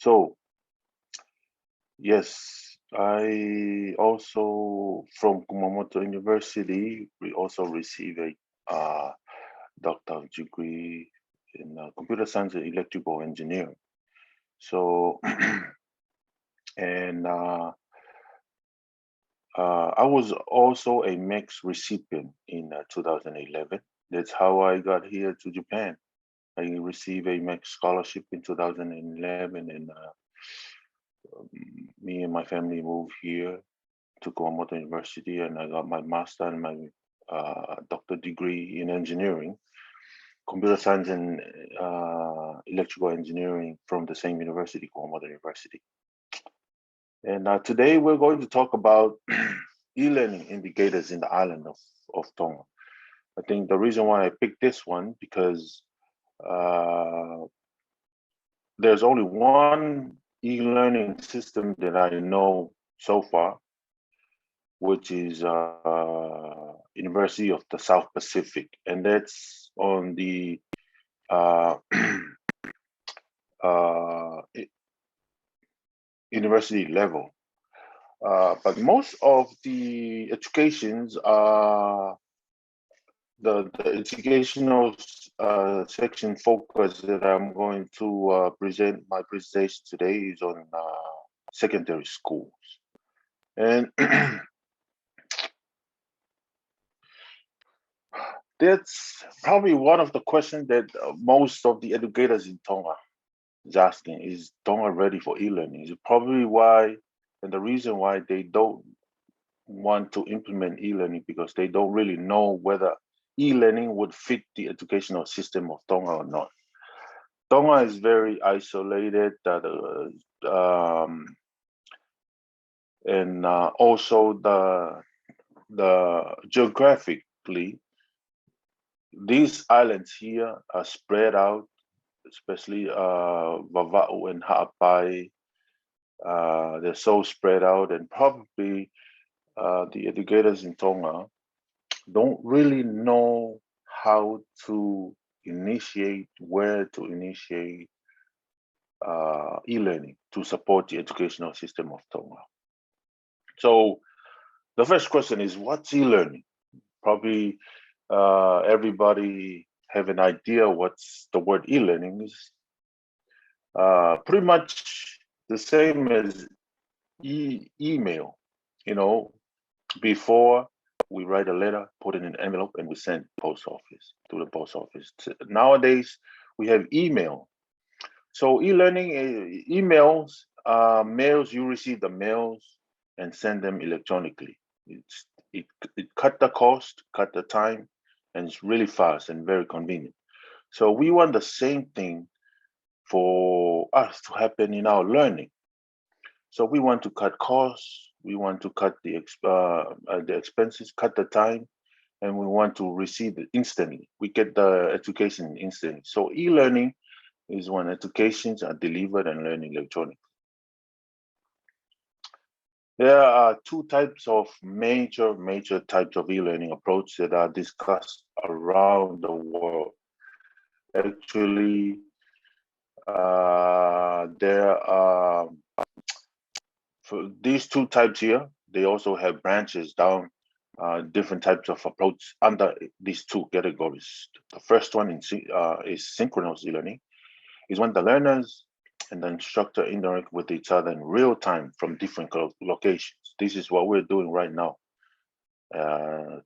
So, yes, I also from Kumamoto University, we also receive a doctoral degree in computer science and electrical engineering. So, and I was also a MEX recipient in 2011. That's how I got here to Japan. I received a MEX scholarship in 2011, and me and my family moved here to Kumamoto University, and I got my master and my doctor degree in engineering, computer science and electrical engineering from the same university, Kumamoto University. And today we're going to talk about e-learning indicators in the island of Tonga. I think the reason why I picked this one because there's only one e-learning system that I know so far, which is University of the South Pacific, and that's on the university level. But most of the educations are the educational section focus that I'm going to present my presentation today is on secondary schools. And that's probably one of the questions that most of the educators in Tonga is asking, is Tonga ready for e-learning? Is probably why, and the reason why they don't want to implement e-learning because they don't really know whether e-learning would fit the educational system of Tonga or not. Tonga is very isolated, and also the geographically, these islands here are spread out, especially Vava'u and Ha'apai. They're so spread out, and probably the educators in Tonga don't really know how to initiate, where to initiate e-learning to support the educational system of Tonga. So the first question is, what's e-learning? Probably everybody have an idea what's the word e-learning is. Pretty much the same as email, you know, before we write a letter, put it in an envelope, and we send to the post office. Nowadays, we have email. So e-learning, emails, mails, you receive the mails and send them electronically. It cut the cost, cut the time, and it's really fast and very convenient. So we want the same thing for us to happen in our learning. So we want to cut costs, we want to cut the expenses, cut the time, and we want to receive it instantly. We get the education instantly. So e-learning is when educations are delivered and learning electronically. There are two types of major types of e-learning approach that are discussed around the world. Actually, there are, for these two types here, they also have branches down different types of approach under these two categories. The first one is synchronous e-learning, is when the learners and the instructor interact with each other in real time from different locations. This is what we're doing right now,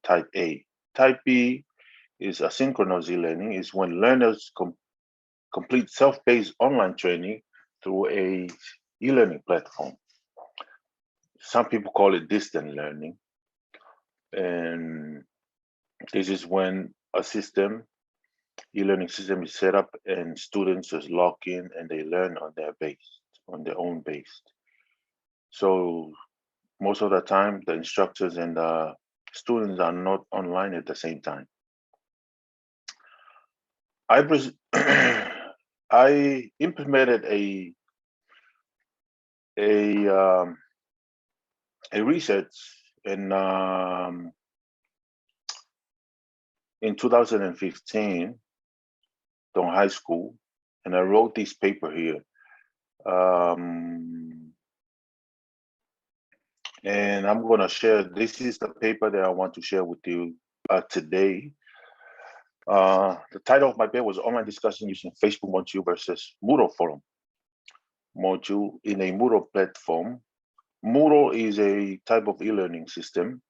type A. Type B is asynchronous e-learning, is when learners complete self-paced online training through a e-learning platform. Some people call it distant learning. And this is when a system, e-learning system is set up and students just log in and they learn on their own base. So most of the time, the instructors and the students are not online at the same time. I implemented a research in 2015, Tonga High School, and I wrote this paper here. And I'm going to share, this is the paper that I want to share with you today. The title of my paper was Online Discussion Using Facebook Module versus Moodle Forum Module in a Moodle platform. Moodle is a type of e-learning system,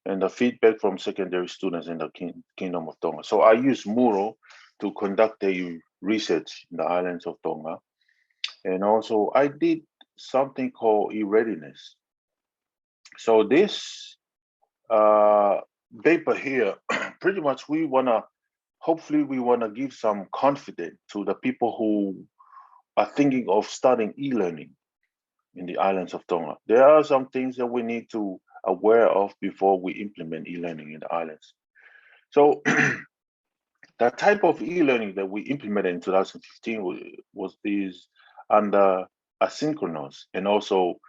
and the feedback from secondary students in the Kingdom of Tonga. So I use Moodle to conduct a research in the islands of Tonga. And also I did something called e-readiness. So this paper here, pretty much hopefully we wanna give some confidence to the people who are thinking of starting e-learning in the islands of Tonga. There are some things that we need to aware of before we implement e-learning in the islands. So the type of e-learning that we implemented in 2015 is under asynchronous and also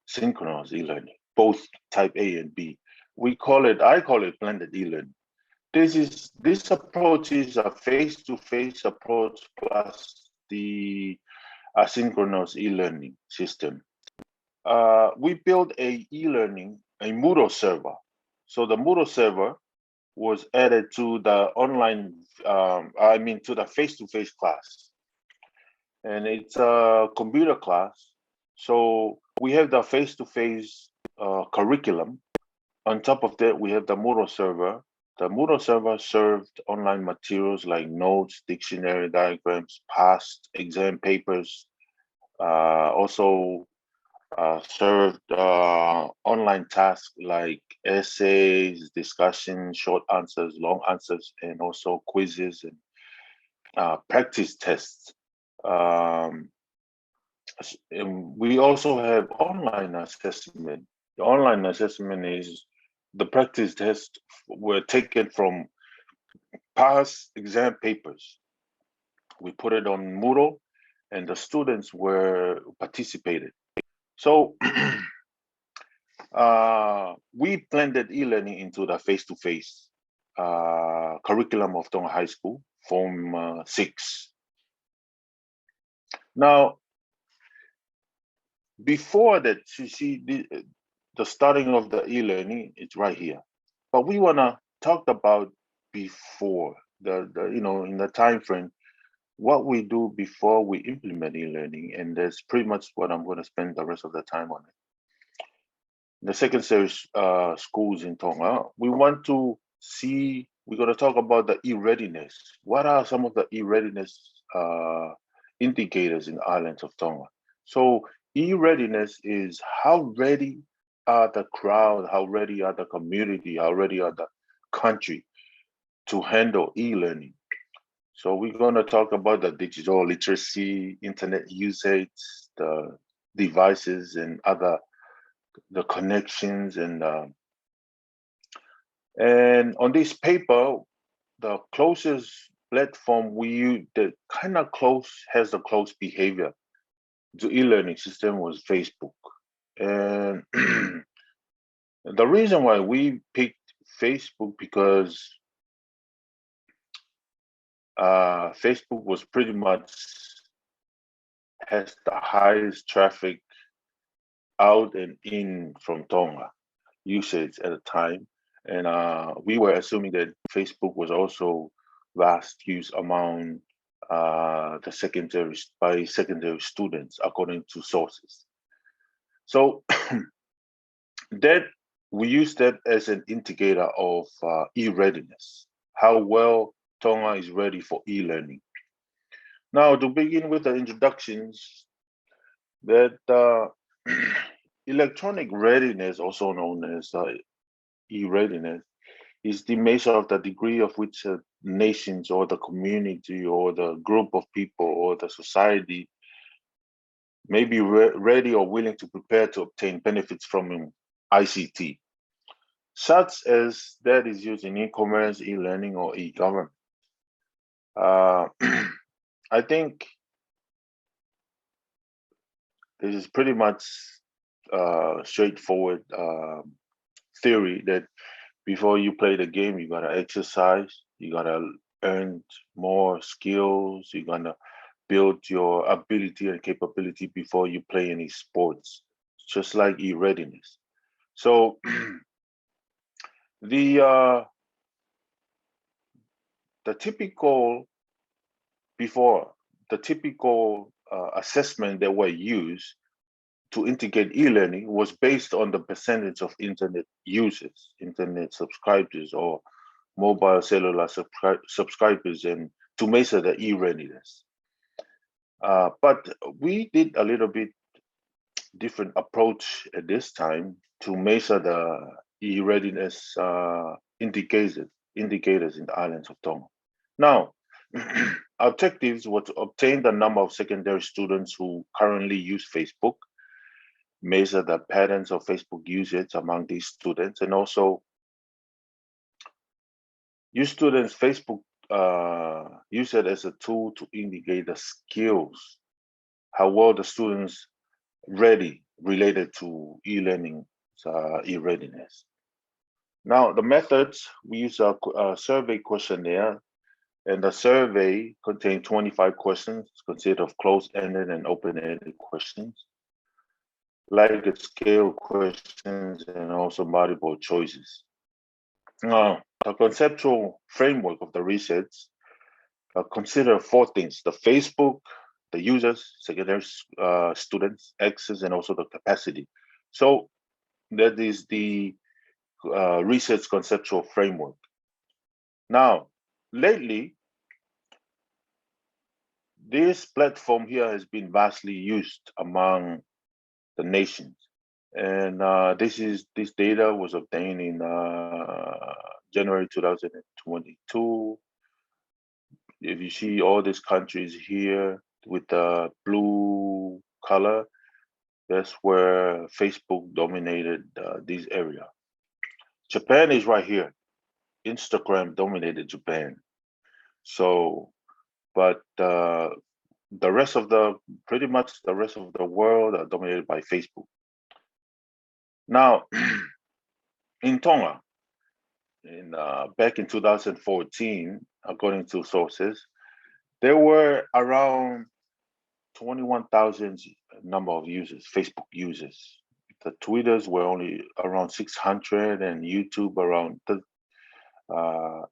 synchronous e-learning, both type A and B. I call it blended e-learning. This approach is a face-to-face approach plus the asynchronous e-learning system. We built a e-learning, a Moodle server. So the Moodle server was added to the online, to the face-to-face class. And it's a computer class. So we have the face-to-face curriculum. On top of that, we have the Moodle server. The Moodle server served online materials like notes, dictionary diagrams, past exam papers, also served online tasks like essays, discussion, short answers, long answers, and also quizzes and practice tests. And we also have online assessment. The online assessment is the practice tests were taken from past exam papers. We put it on Moodle, and the students were participated. So we blended e-learning into the face-to-face curriculum of Tonga High School, Form 6. Now, before that, you see the starting of the e-learning, it's right here. But we wanna talk about before in the time frame, what we do before we implement e-learning, and that's pretty much what I'm going to spend the rest of the time on it. The secondary schools in Tonga, we're going to talk about the e-readiness. What are some of the e-readiness indicators in the islands of Tonga? So e-readiness is how ready are the crowd, how ready are the community, how ready are the country to handle e-learning. So we're going to talk about the digital literacy, internet usage, the devices and the connections. And on this paper, the closest platform we use that kind of has the close behavior to e-learning system was Facebook. And the reason why we picked Facebook because Facebook was pretty much has the highest traffic out and in from Tonga usage at the time. And we were assuming that Facebook was also vast use among by secondary students, according to sources. So that we use that as an indicator of e-readiness, how well Tonga is ready for e-learning. Now, to begin with the introductions, that electronic readiness, also known as e-readiness, is the measure of the degree of which nations or the community or the group of people or the society may be ready or willing to prepare to obtain benefits from ICT, such as that is used in e-commerce, e-learning, or e-government. I think this is pretty much straightforward theory that before you play the game, you gotta exercise, you gotta earn more skills, you're gonna build your ability and capability before you play any sports, just like e-readiness. So the typical assessment that were used to integrate e-learning was based on the percentage of internet users, internet subscribers, or mobile cellular subscribers, and to measure the e-readiness. But we did a little bit different approach at this time to measure the e-readiness indicators in the islands of Tonga. Now, our objectives were to obtain the number of secondary students who currently use Facebook, measure the patterns of Facebook usage among these students, and also use students' Facebook use it as a tool to indicate the skills, how well the students related to e-learning e-readiness. Now, the methods, we use a survey questionnaire, and the survey contained 25 questions, consisted of closed-ended and open-ended questions, like scale questions, and also multiple choices. The conceptual framework of the research consider 4 things: the Facebook, the users, secondary students, access, and also the capacity. So that is the research conceptual framework. Now, lately, this platform here has been vastly used among the nations. And this data was obtained in January 2022. If you see all these countries here with the blue color, that's where Facebook dominated this area. Japan is right here. Instagram dominated Japan. So, but pretty much the rest of the world are dominated by Facebook. Now, in Tonga, back in 2014, according to sources, there were around 21,000 number of users, Facebook users. The Twitters were only around 600, and YouTube around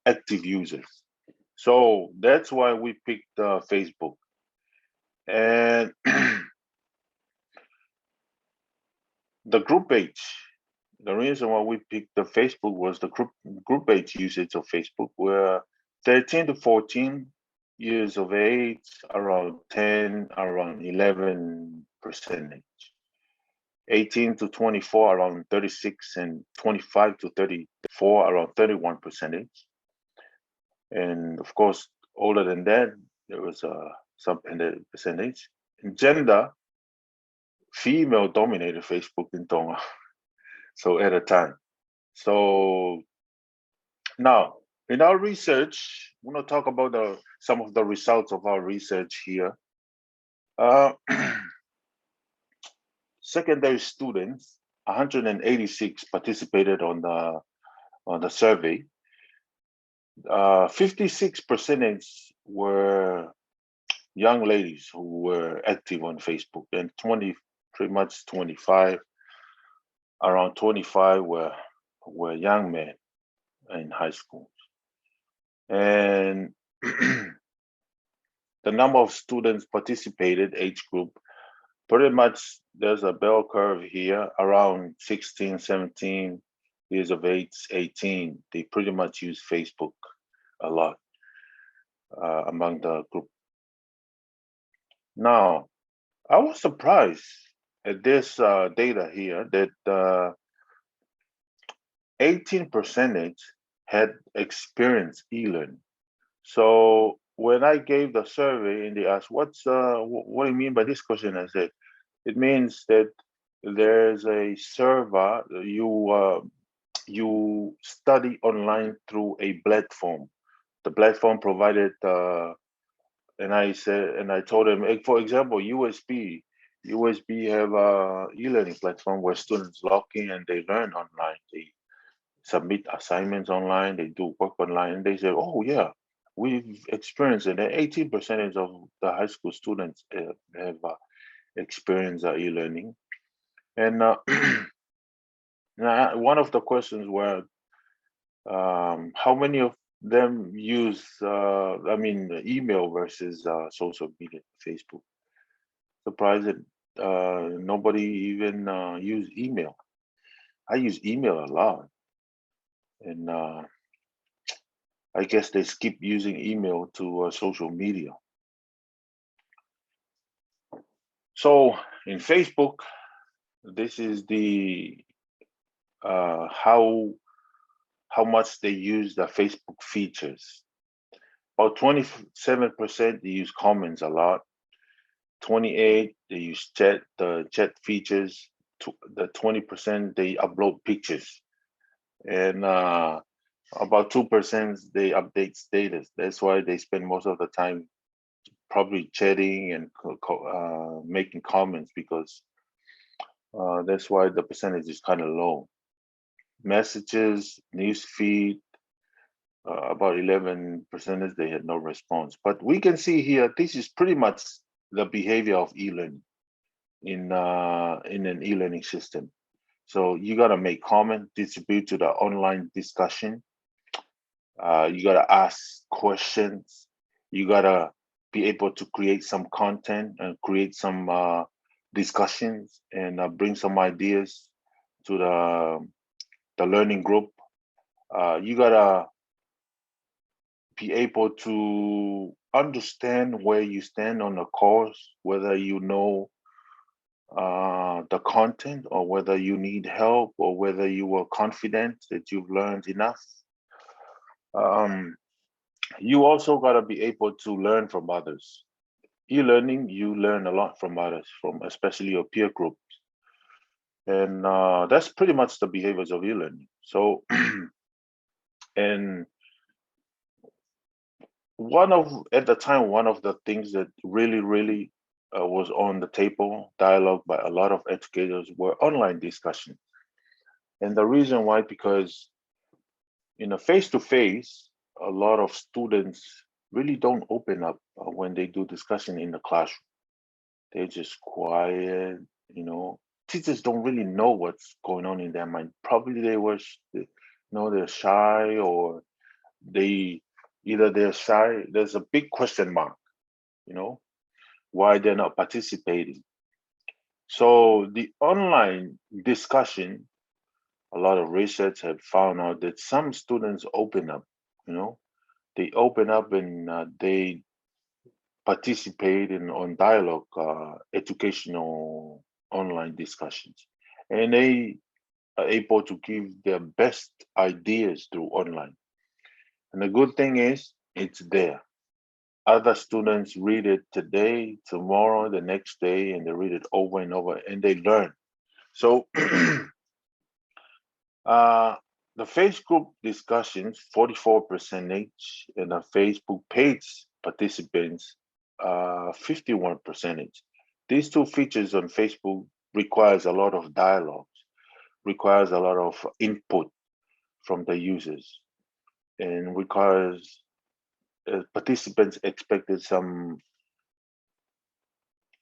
active users. So that's why we picked Facebook. And the group age, the reason why we picked the Facebook was the group age usage of Facebook were 13 to 14 years of age, around 10, around 11%. 18 to 24, around 36, and 25 to 34, around 31%. And of course, older than that, there was some percentage. In gender, female dominated Facebook in Tonga. So at a time. So now, in our research, we're going to talk about some of the results of our research here. Secondary students, 186 participated on the survey. 56% were young ladies who were active on Facebook, and pretty much 25, around 25 were young men in high schools. And the number of students participated, age group, pretty much there's a bell curve here, around 16, 17 years of age, 18. They pretty much use Facebook a lot among the group. Now, I was surprised at this data here that 18% had experienced e-learning. So when I gave the survey and they asked, what do you mean by this question? I said, it means that there's a server, you study online through a platform. The platform provided, and I told them, for example, USB have a e-learning platform where students log in and they learn online. They submit assignments online, they do work online, and they say, oh yeah, we've experienced it. 18% of the high school students have experienced e-learning. And now one of the questions were, how many of them use, email versus social media, Facebook? Surprising, nobody even use email. I use email a lot, and I guess they skip using email to social media. So in Facebook, this is the how much they use the Facebook features. About 27% they use comments a lot. 28 they use the chat features. The 20% they upload pictures, and about 2% they update status. That's why they spend most of the time probably chatting and making comments, because that's why the percentage is kind of low. Messages, news feed, about 11% they had no response. But we can see here, this is pretty much the behavior of e-learning in an e-learning system. So you gotta make comment, distribute to the online discussion. You gotta ask questions. You gotta be able to create some content and create some discussions, and bring some ideas to the learning group. You gotta be able to understand where you stand on the course, whether you know the content, or whether you need help, or whether you are confident that you've learned enough. You also got to be able to learn from others. E-learning, you learn a lot from others, from especially your peer groups. And that's pretty much the behaviors of e-learning. So, and at the time, one of the things that really was on the table, dialogue by a lot of educators, were online discussions. And the reason why, because in a face-to-face, a lot of students really don't open up when they do discussion in the classroom. They're just quiet, Teachers don't really know what's going on in their mind. Probably they're shy, or they're shy. There's a big question mark, why they're not participating. So the online discussion, a lot of research have found out that some students open up, they open up, and they participate on dialogue, educational online discussions, and they are able to give their best ideas through online. And the good thing is, it's there. Other students read it today, tomorrow, the next day, and they read it over and over, and they learn. So the Facebook discussions, 44% each, and the Facebook page participants, 51%. These two features on Facebook requires a lot of dialogue, requires a lot of input from the users, and requires participants expected some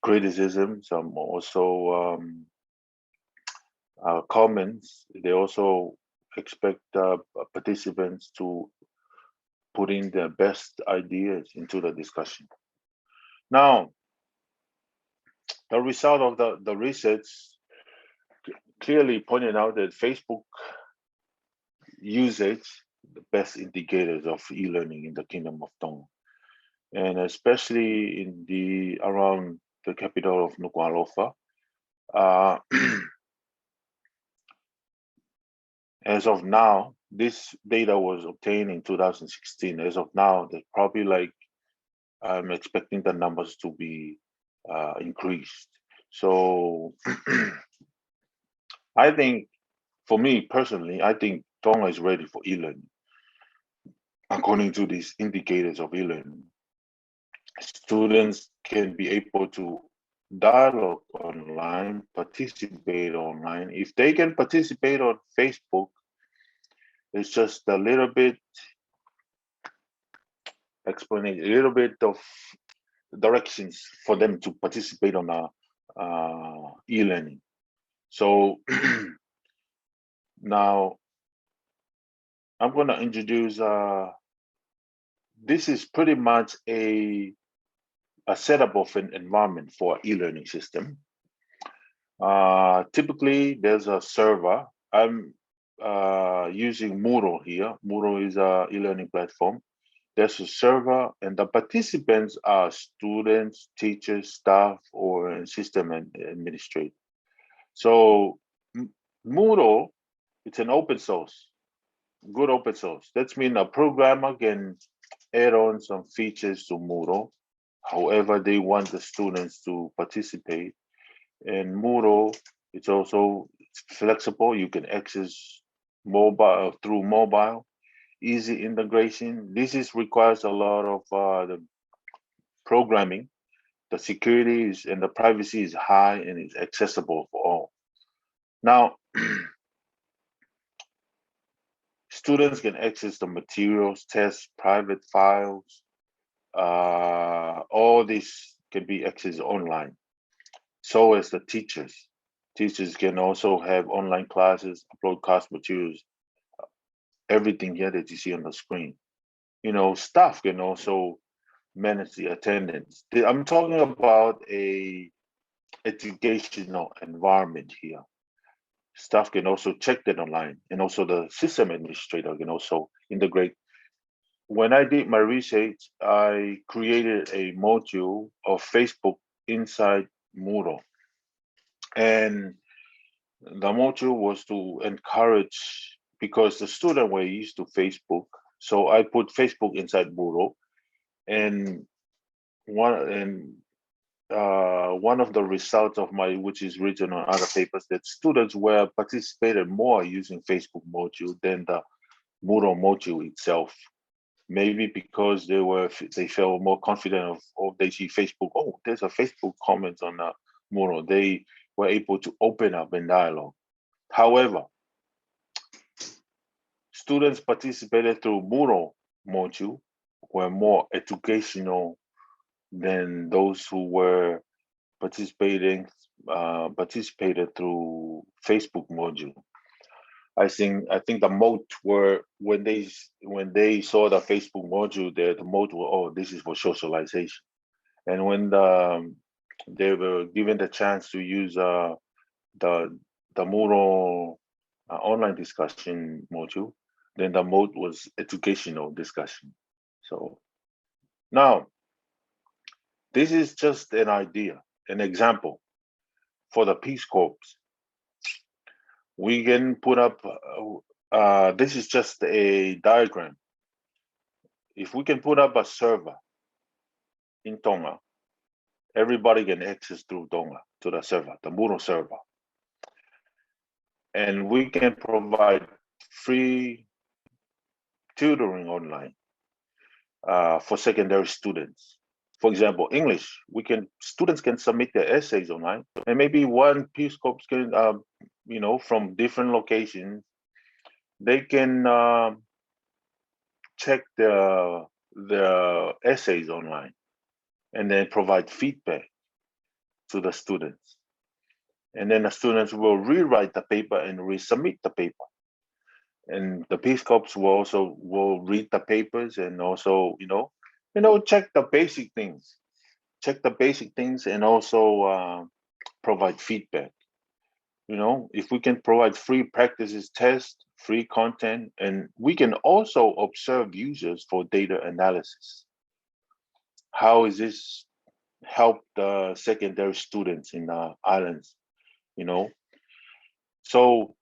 criticism, some also comments. They also expect participants to put in their best ideas into the discussion. Now, the result of the research clearly pointed out that Facebook usage, the best indicators of e-learning in the Kingdom of Tonga, and especially around the capital of Nuku'alofa. As of now, this data was obtained in 2016. As of now, there's probably I'm expecting the numbers to be increased. So I think, for me personally, I think Tonga is ready for e-learning, according to these indicators of e-learning. Students can be able to dialogue online, participate online. If they can participate on Facebook, it's just a little bit explain a little bit of directions for them to participate on e-learning. So now I'm going to introduce, this is pretty much a setup of an environment for e-learning system. Typically, there's a server. I'm using Moodle here. Moodle is an e-learning platform. There's a server, and the participants are students, teachers, staff, or system administrators. So Moodle, it's an open source, good open source. That means a programmer can add on some features to Moodle, however they want the students to participate. And Moodle, it's also flexible. You can access mobile through mobile, easy integration. This requires a lot of the programming. The security and the privacy is high and it's accessible for all. Now, students can access the materials, tests, private files. All this can be accessed online. So as the teachers. Teachers can also have online classes, upload class materials, everything here that you see on the screen. You know, staff can also manage the attendance. I'm talking about a educational environment here. Staff can also check that online, and also the system administrator can also integrate. When I did my research, I created a module of Facebook inside Moodle. And the module was to encourage, because the students were used to Facebook. So I put Facebook inside Moodle. And one of the results of which is written on other papers, that students were participated more using Facebook module than the Moodle module itself. Maybe because they felt more confident of they see Facebook. Oh, there's a Facebook comment on Moodle. They were able to open up in dialogue. However, students participated through Moodle module were more educational than those who were participated through Facebook module. I think the moat were when they saw the Facebook module there, the moat were, oh, this is for socialization. And when they were given the chance to use the Moodle online discussion module, then the mode was educational discussion. So now, this is just an idea, an example for the Peace Corps. We can put up, this is just a diagram. If we can put up a server in Tonga, everybody can access through Tonga to the server, the Moodle server. And we can provide free tutoring online for secondary students. For example, English, students can submit their essays online, and maybe one Peace Corps can, from different locations, they can check the essays online and then provide feedback to the students. And then the students will rewrite the paper and resubmit the paper. And the Peace Corps will read the papers and also, check the basic things. Check the basic things and also provide feedback. If we can provide free practices, tests, free content, and we can also observe users for data analysis. How is this help the secondary students in the islands? So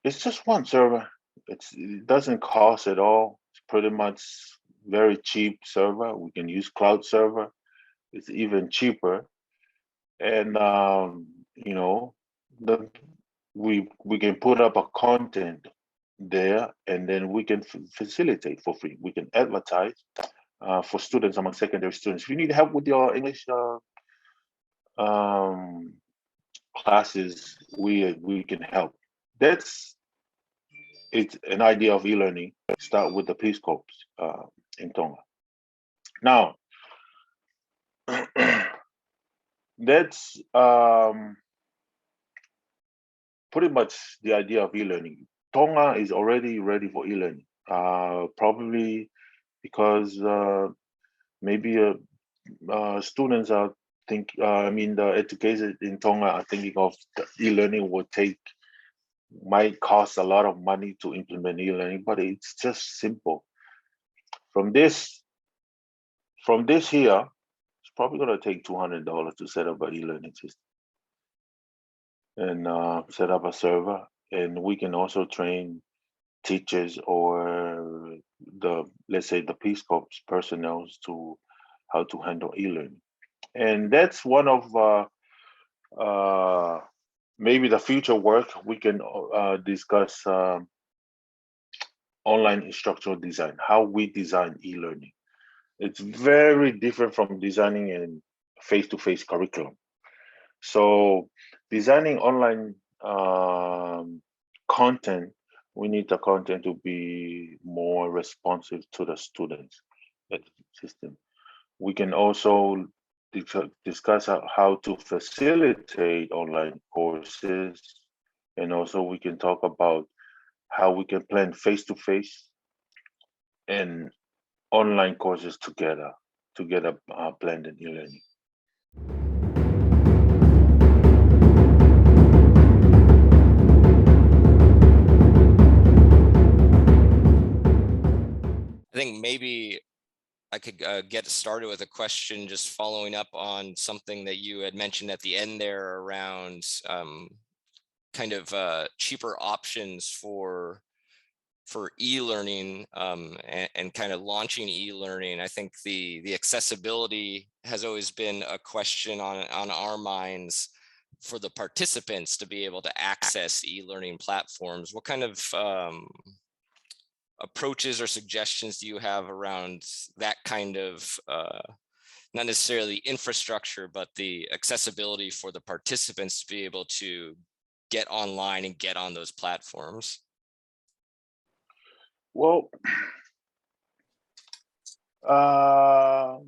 it's just one server. It doesn't cost at all. It's pretty much very cheap server. We can use cloud server. It's even cheaper. And we can put up a content there, and then we can facilitate for free. We can advertise for students among secondary students. If you need help with your English classes, we can help. It's an idea of e-learning. Start with the Peace Corps in Tonga. Now, that's pretty much the idea of e-learning. Tonga is already ready for e-learning, probably because maybe students are the educators in Tonga are thinking of the e-learning might cost a lot of money to implement e-learning, but it's just simple. From this here, it's probably going to take $200 to set up an e-learning system and set up a server. And we can also train teachers or let's say the Peace Corps personnel to how to handle e-learning. And that's one of maybe the future work. We can discuss online instructional design, how we design e-learning. It's very different from designing a face-to-face curriculum. So designing online content, we need the content to be more responsive to the students' system. We can also discuss how to facilitate online courses, and also we can talk about how we can plan face-to-face and online courses together blended e-learning. I think maybe I could get started with a question just following up on something that you had mentioned at the end there around kind of cheaper options for e-learning and kind of launching e-learning. I think the accessibility has always been a question on our minds for the participants to be able to access e-learning platforms. What kind of approaches or suggestions do you have around that kind of not necessarily infrastructure, but the accessibility for the participants to be able to get online and get on those platforms? Well, I've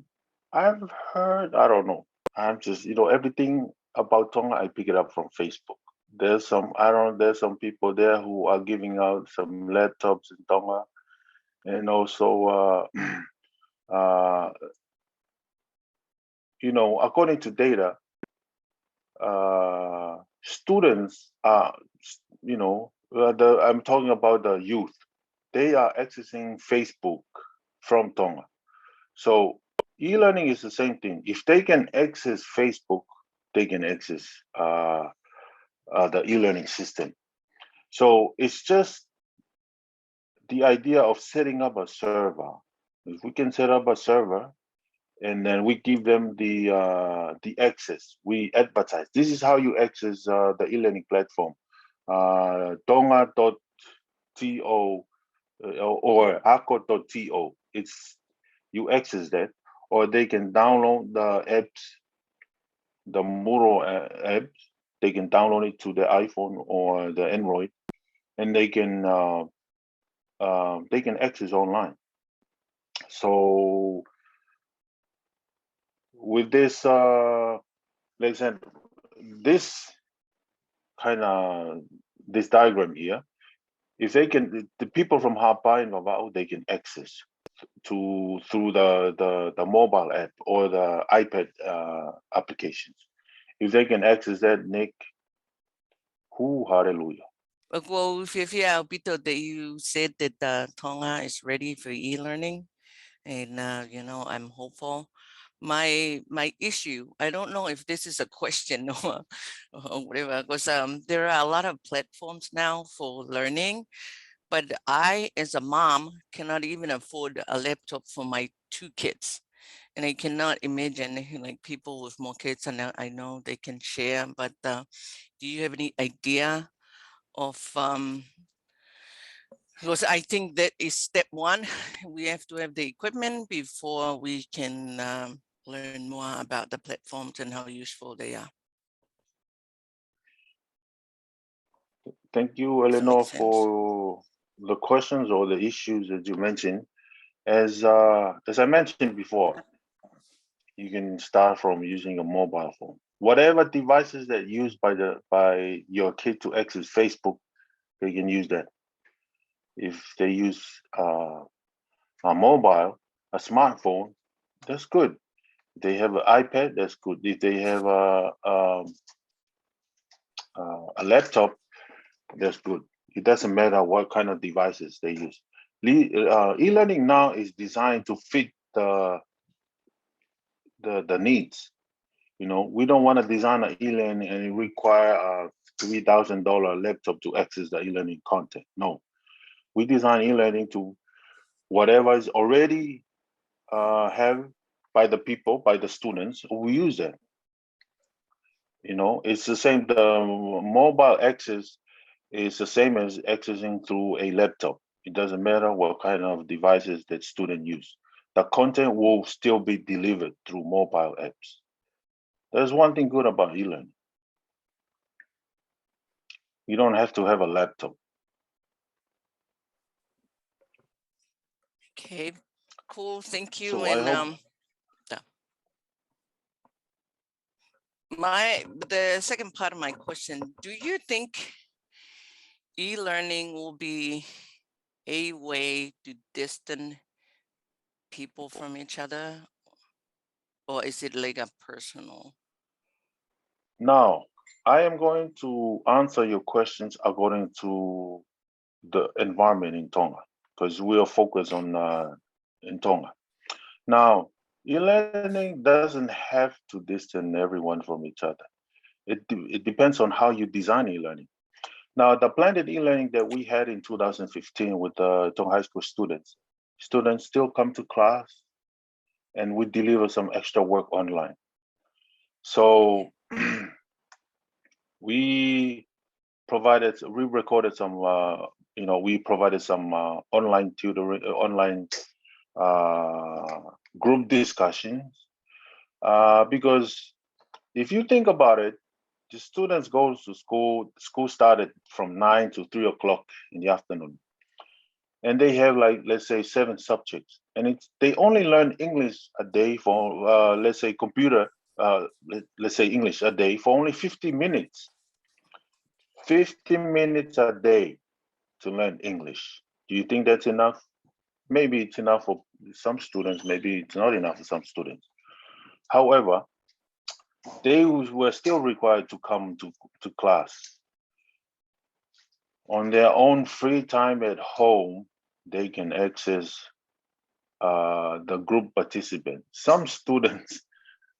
heard, I don't know. I'm just, everything about Tonga, I pick it up from Facebook. There's some people there who are giving out some laptops in Tonga. And also, according to data, students are, I'm talking about the youth. They are accessing Facebook from Tonga. So e-learning is the same thing. If they can access Facebook, they can access the e-learning system. So it's just the idea of setting up a server. If we can set up a server, and then we give them the access. We advertise. This is how you access the e-learning platform. Tonga.to or ako.to. You access that, or they can download the apps, the Muro apps. They can download it to the iPhone or the Android, and they can access online. So with this, let's say this this diagram here, if they can, the people from Hapa and Vava'u, they can access through the mobile app or the iPad applications. If they can access that, Nick, hallelujah. Well, Fiefia, Albito, that you said that Tonga is ready for e-learning, and I'm hopeful. My issue, I don't know if this is a question or whatever, because there are a lot of platforms now for learning, but I, as a mom, cannot even afford a laptop for my 2 kids. And I cannot imagine like people with more kids, and I know they can share, but do you have any idea of because I think that is step one. We have to have the equipment before we can learn more about the platforms and how useful they are. Thank you, Eleanor, for the questions or the issues that you mentioned. As I mentioned before, you can start from using a mobile phone. Whatever devices that used by your kid to access Facebook, they can use that. If they use a mobile, a smartphone, that's good. If they have an iPad, that's good. If they have a laptop, that's good. It doesn't matter what kind of devices they use. E-learning now is designed to fit the needs. You know, we don't want to design an e-learning and it require a $3,000 laptop to access the e-learning content. No, we design e-learning to whatever is already have by the people, by the students who use it. You know, it's the same. The mobile access is the same as accessing through a laptop. It doesn't matter what kind of devices that student use. The content will still be delivered through mobile apps. There's one thing good about e-learning. You don't have to have a laptop. Okay, cool. Thank you. So And I hope the second part of my question, do you think e-learning will be a way to distance people from each other, or is it like a personal? now I am going to answer your questions according to the environment in Tonga, because we are focused on in Tonga. Now, e-learning doesn't have to distance everyone from each other. It depends on how you design e-learning. Now, the blended e-learning that we had in 2015 with the Tonga high school students still come to class and we deliver some extra work online. So we recorded some, we provided some online tutoring, online group discussions, because if you think about it, the students go to school. School started from 9 to 3 o'clock in the afternoon, and they have, like, let's say 7 subjects, and they only learn English a day for let's say computer, let's say English a day for only 50 minutes. 50 minutes a day to learn English. Do you think that's enough? Maybe it's enough for some students, maybe it's not enough for some students. However, they were still required to come to class. On their own free time at home, they can access the group participants. Some students,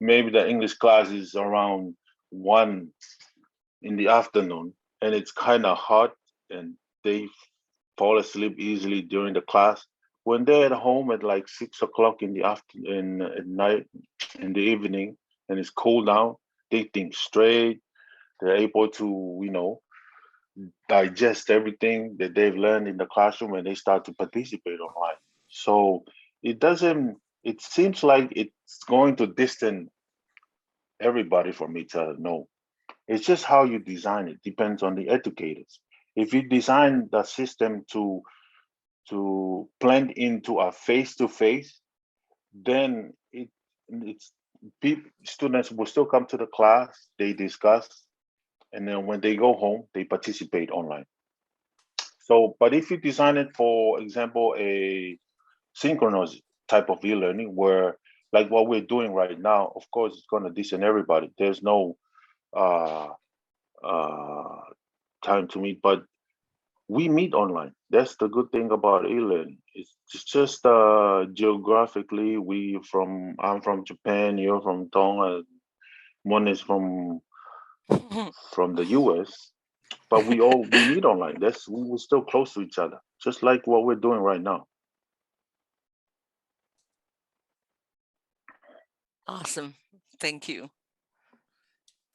maybe the English class is around 1 in the afternoon, and it's kind of hot, and they fall asleep easily during the class. When they're at home at like 6 o'clock in the afternoon, at night, in the evening, and it's cool down, they think straight. They're able to, digest everything that they've learned in the classroom, and they start to participate online. So it seems like it's going to distance everybody from each other. No, it's just how you design it. Depends on the educators. If you design the system to blend into a face-to-face, then students will still come to the class, they discuss, and then when they go home, they participate online. So, but if you design it, for example, a synchronous type of e-learning, where like what we're doing right now, of course, it's going to distance everybody. There's no time to meet, but we meet online. That's the good thing about e-learning. It's just geographically, I'm from Japan, you're from Tonga, one is from the US, but we meet online. We were still close to each other, just like what we're doing right now. Awesome. Thank you.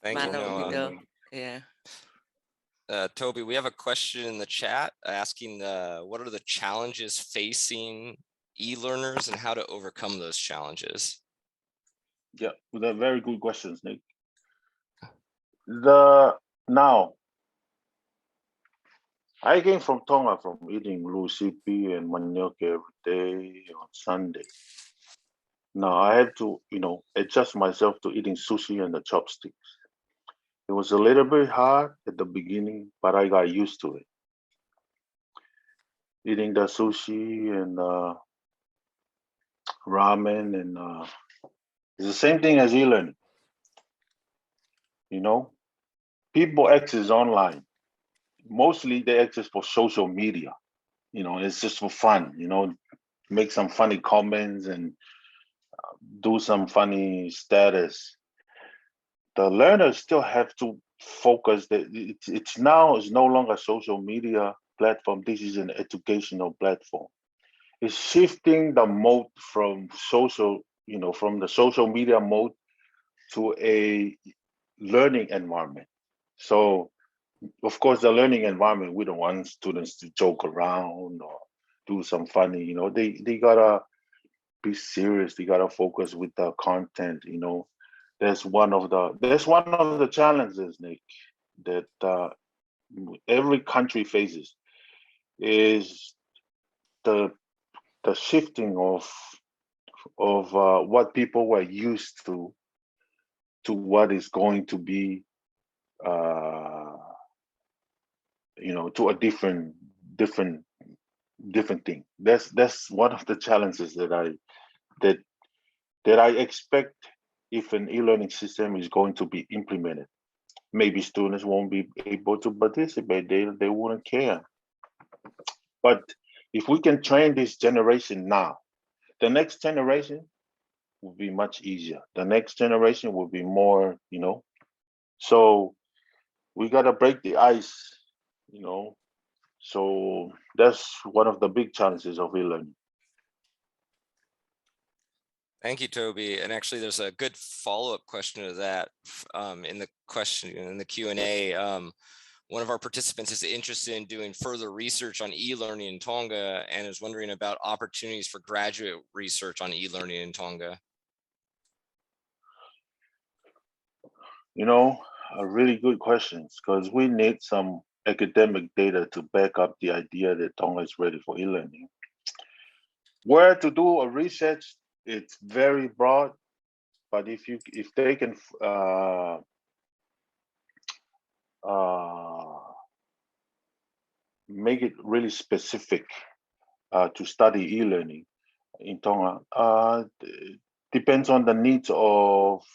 Thank you, Noah. Yeah. Toby, we have a question in the chat asking what are the challenges facing e-learners and how to overcome those challenges? Yeah, they're very good questions, Nick. Now, I came from Tonga from eating lusipi and manioc every day on Sunday. Now I had to, adjust myself to eating sushi and the chopsticks. It was a little bit hard at the beginning, but I got used to it. Eating the sushi and ramen, and it's the same thing as e-learning. People access online. Mostly they access for social media. It's just for fun. Make some funny comments and do some funny status. The learners still have to focus. It's no longer a social media platform. This is an educational platform. It's shifting the mode from the social media mode to a learning environment. So, of course, the learning environment, we don't want students to joke around or do some funny. They gotta be serious. They gotta focus with the content. That's one of the challenges, Nick, that every country faces, is the shifting of what people were used to what is going to be to a different thing. That's one of the challenges that I expect if an e-learning system is going to be implemented. Maybe students won't be able to participate. They wouldn't care. But if we can train this generation now, the next generation will be much easier. The next generation will be more, so we got to break the ice, so that's one of the big challenges of e-learning. Thank you, Toby. And actually, there's a good follow-up question to that in the Q&A. One of our participants is interested in doing further research on e-learning in Tonga and is wondering about opportunities for graduate research on e-learning in Tonga. A really good questions, because we need some academic data to back up the idea that Tonga is ready for e-learning. Where to do a research, it's very broad, but if they can make it really specific to study e-learning in Tonga, depends on the needs of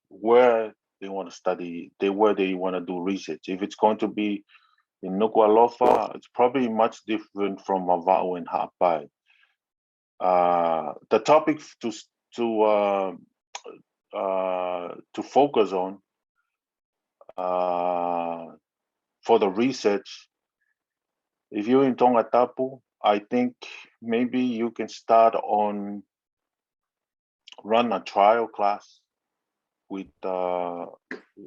where they want to study, where they want to do research. If it's going to be in Nuku'alofa, it's probably much different from Mava'u and Ha'apai. The topic to focus on for the research, if you're in Tonga Tapu, I think maybe you can start on run a trial class with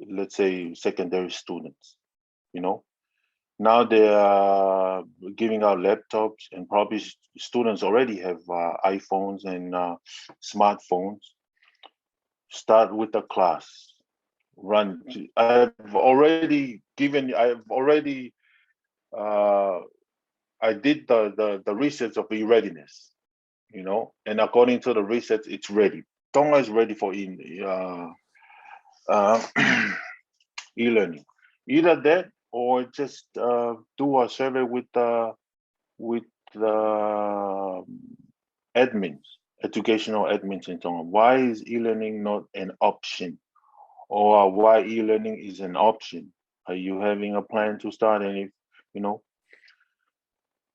let's say secondary students. Now they are giving out laptops, and probably students already have iPhones and smartphones. Start with a class. I did the research of e-readiness, and according to the research, it's ready. Tonga is ready for e-learning. Either that, or just do a survey with the educational admins in Tonga. Why is e-learning not an option? Or why e-learning is an option? Are you having a plan to start? And if,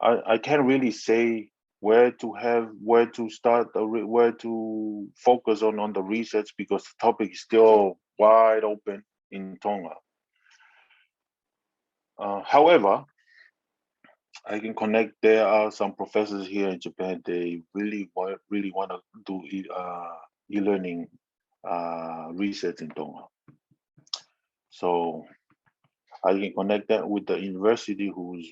I can't really say where to start, where to focus on the research, because the topic is still wide open in Tonga. However, I can connect. There are some professors here in Japan. They really want to do e-learning research in Tonga. So I can connect that with the university who's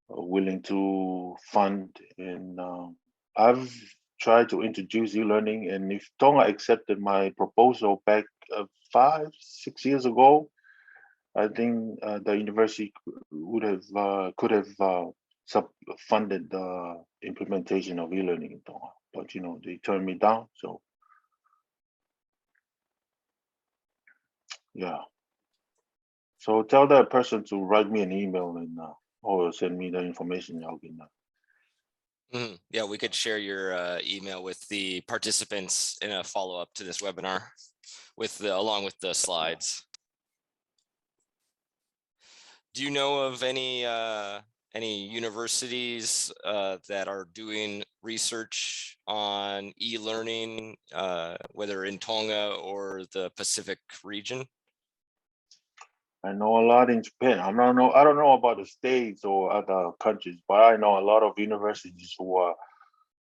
willing to fund. And I've tried to introduce e-learning. And if Tonga accepted my proposal back 5-6 years ago, I think the university would have could have funded the implementation of e-learning in Tonga, but you know they turned me down. So yeah. So tell that person to write me an email and or send me the information. Yeah, we could share your email with the participants in a follow-up to this webinar with along with the slides. Do you know of any universities that are doing research on e-learning, whether in Tonga or the Pacific region? I know a lot in Japan. I don't know about the States or other countries, but I know a lot of universities who are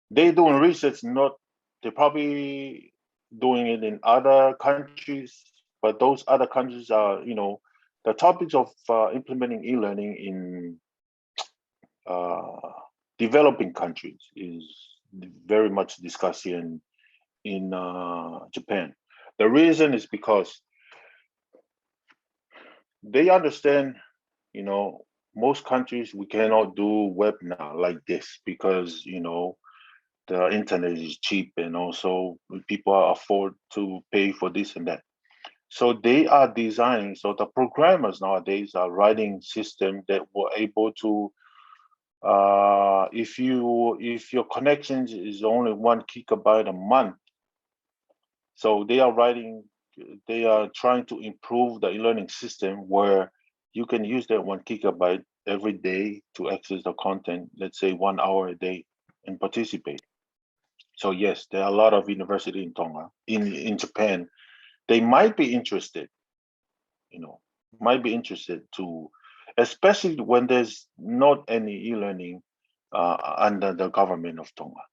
they doing research. They're probably doing it in other countries, but those other countries are, you know, the topics of implementing e-learning in developing countries is very much discussed here in Japan. The reason is because they understand, you know, most countries we cannot do webinar like this because, you know, the internet is cheap and also people afford to pay for this and that. So they are designing, so the programmers nowadays are writing systems that were able to, if your connection is only 1 gigabyte a month, so they are trying to improve the e-learning system where you can use that 1 gigabyte every day to access the content, let's say 1 hour a day, and participate. So yes, there are a lot of universities in Tonga, in Japan. They might be interested, you know, to, especially when there's not any e-learning under the government of Tonga.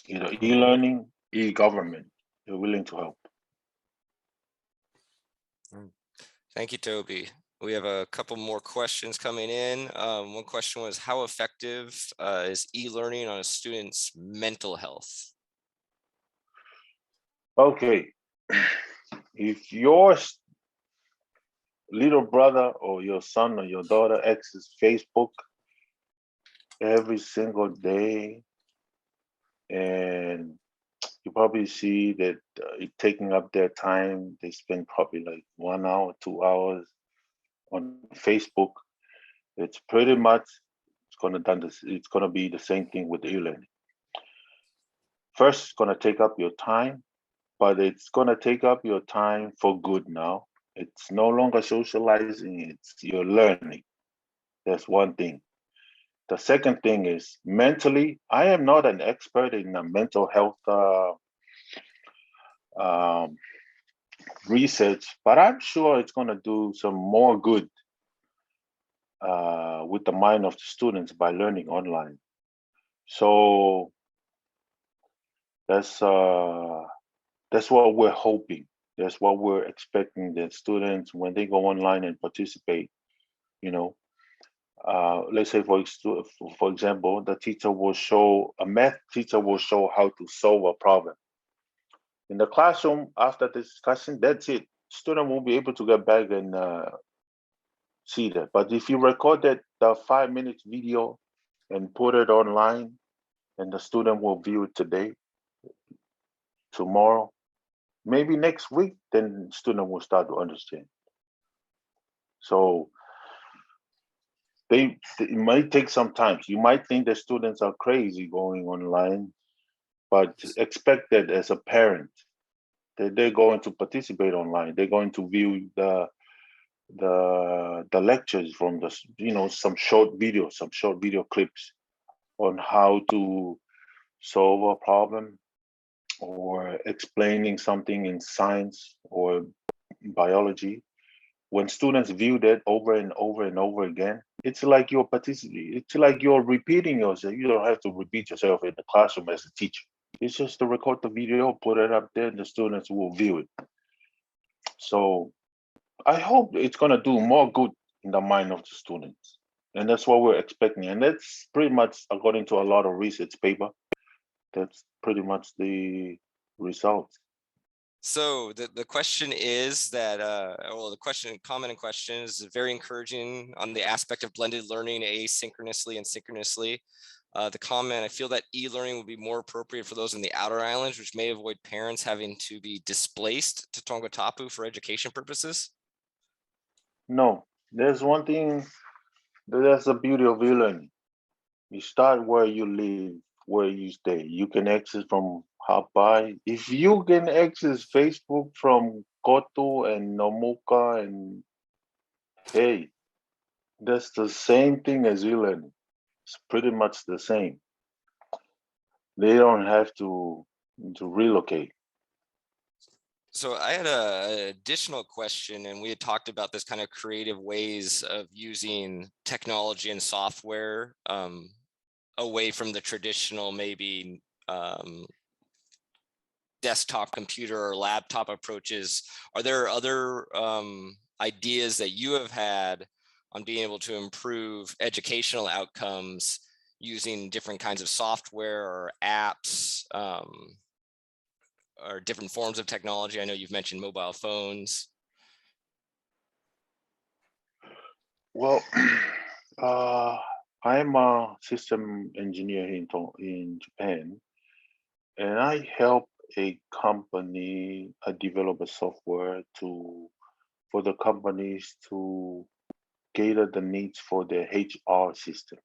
You know, e-learning, e-government, they're willing to help. Thank you, Toby. We have a couple more questions coming in. One question was, how effective is e-learning on a student's mental health? Okay, if your little brother or your son or your daughter access Facebook every single day, and you probably see that it's taking up their time, they spend probably like 1 hour, 2 hours on Facebook, it's pretty much it's gonna be the same thing with e-learning. First, it's gonna take up your time, but it's gonna take up your time for good now. It's no longer socializing, it's you're learning. That's one thing. The second thing is mentally, I am not an expert in mental health research, but I'm sure it's gonna do some more good with the mind of the students by learning online. So that's what we're hoping. That's what we're expecting, that students, when they go online and participate, you know, let's say for example, a math teacher will show how to solve a problem. In the classroom, after the discussion, that's it. Student won't be able to get back and see that. But if you recorded the 5-minute video and put it online, and the student will view it today, tomorrow, maybe next week, then student will start to understand. So it might take some time. You might think that students are crazy going online, but expect that as a parent, that they're going to participate online. They're going to view the lectures from the, you know, some short video clips on how to solve a problem or explaining something in science or biology. When students view that over and over and over again, it's like you're participating. It's like you're repeating yourself. You don't have to repeat yourself in the classroom as a teacher. It's just to record the video, put it up there, and the students will view it. So I hope it's going to do more good in the mind of the students. And that's what we're expecting. And that's pretty much, according to a lot of research paper, that's pretty much the result. So the question is that, well, comment and question is very encouraging on the aspect of blended learning asynchronously and synchronously. The comment, I feel that e-learning will be more appropriate for those in the outer islands, which may avoid parents having to be displaced to Tonga Tapu for education purposes. No, there's one thing, that's the beauty of e-learning. You start where you live, where you stay. You can access from Hawaii. If you can access Facebook from Koto and Nomuka, and hey, that's the same thing as e-learning. It's pretty much the same. They don't have to relocate. So I had an additional question, and we had talked about this kind of creative ways of using technology and software away from the traditional maybe desktop computer or laptop approaches. Are there other ideas that you have had on being able to improve educational outcomes using different kinds of software or apps or different forms of technology? I know you've mentioned mobile phones. Well, I'm a system engineer in Japan, and I help a company develop a software for the companies to cater the needs for their HR system.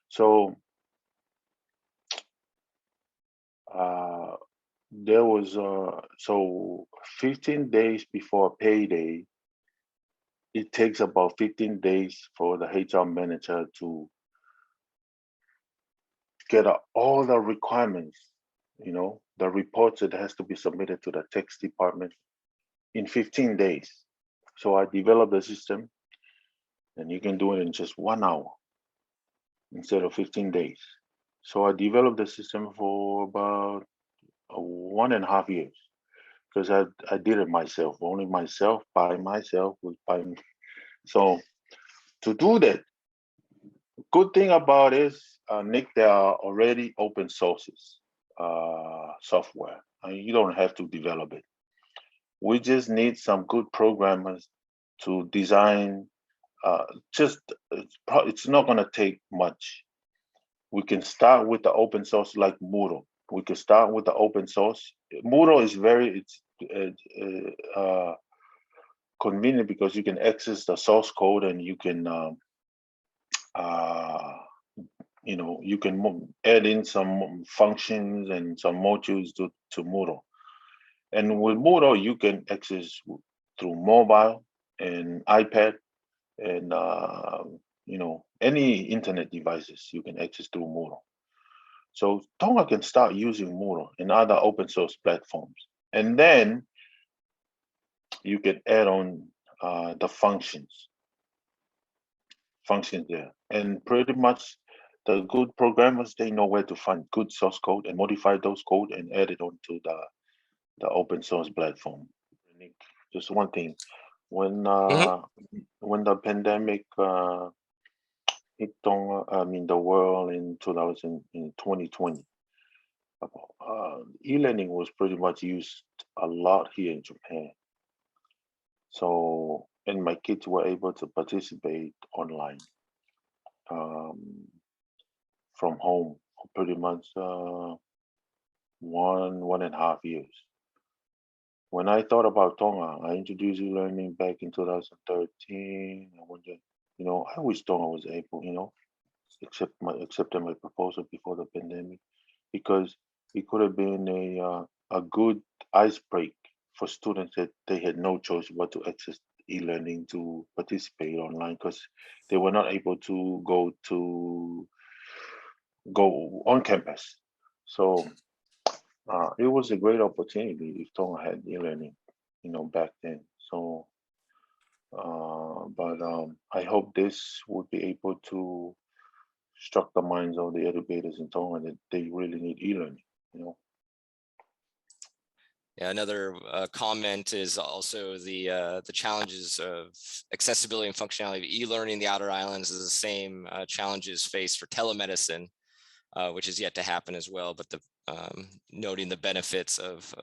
So there was so 15 days before payday, it takes about 15 days for the HR manager to get all the requirements, the reports that has to be submitted to the tax department in 15 days. So I developed a system, and you can do it in just 1 hour instead of 15 days. So I developed the system for about 1.5 years, because I did it myself, only myself, by myself, so to do that, good thing about is, Nick, there are already open sources software. You don't have to develop it. We just need some good programmers to design. It's not going to take much. We can start with the open source like Moodle. We can start with the open source. Moodle is convenient because you can access the source code, and you can you can add in some functions and some modules to Moodle. And with Moodle, you can access through mobile and iPad, and any internet devices you can access through Moodle. So Tonga can start using Moodle and other open source platforms, and then you can add on the functions there, and pretty much the good programmers, they know where to find good source code and modify those code and add it onto the open source platform. Just one thing, when the pandemic hit the world in 2020, e-learning was pretty much used a lot here in Japan. So, and my kids were able to participate online from home for pretty much 1.5 years. When I thought about Tonga, I introduced e-learning back in 2013. I wondered, I wish Tonga was able, accepted my proposal before the pandemic, because it could have been a good ice break for students that they had no choice but to access e-learning to participate online, because they were not able to go on campus. So it was a great opportunity if Tonga had e-learning, back then. So, but I hope this would be able to struck the minds of the educators in Tonga that they really need e-learning. Yeah, another comment is also the challenges of accessibility and functionality of e-learning in the outer islands is the same challenges faced for telemedicine, which is yet to happen as well. But the noting the benefits of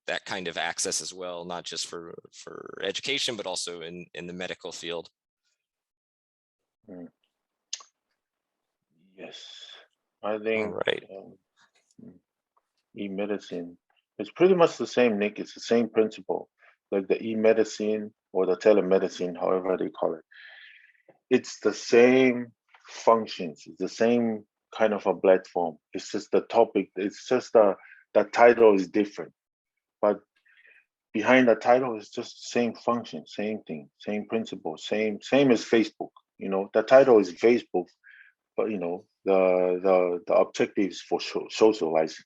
that kind of access as well, not just for education, but also in the medical field. Yes, I think All right. E-medicine, it's pretty much the same, Nick. It's the same principle, like the e-medicine or the telemedicine, however they call it. It's the same functions. It's the same kind of a platform. It's just the topic. It's just the title is different, but behind the title is just the same function, same thing, same principle, same as Facebook. You know, the title is Facebook, but you know the objectives for socializing,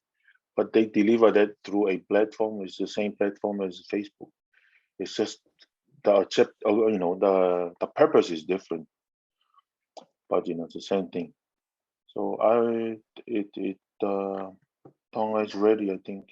but they deliver that through a platform. It's the same platform as Facebook. It's just the purpose is different, but you know it's the same thing. So Tonga is ready, I think.